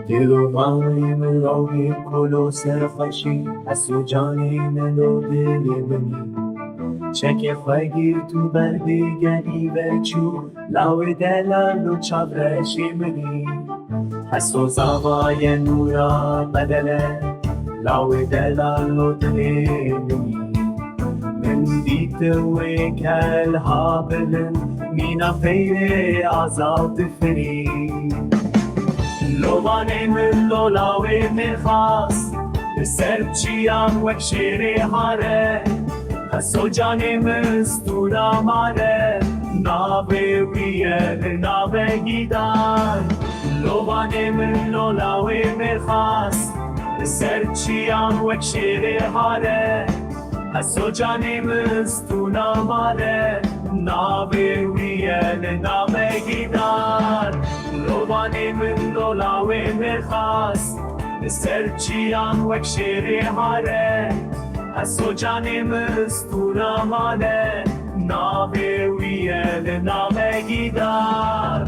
دل و مایم راهی کلو سرخشی اسو جانی منو دل منی چک خواهی تو بردگنی وچو لاو دلالو چابرشی منی اسو زوای نورا بدله لاو دلالو دلی منی من دیت و کل هابلن مینا پیر آزاد فری لوانه من لولاوی میخواست به سر چیام وک شیری هاره حسو جانی مستورا ماره ناوی ویه ناوی گیدان لوانه من لولاوی میخواست به سر چیام وک شیری هاره حسو جانی مستورا ماره ناوی ویه ناوی گیدان لوبانی من لولاوی میخواست به سر چیام وک شیری هاره اسو جانی مستورا مانه ناوی ویه نامه گیدار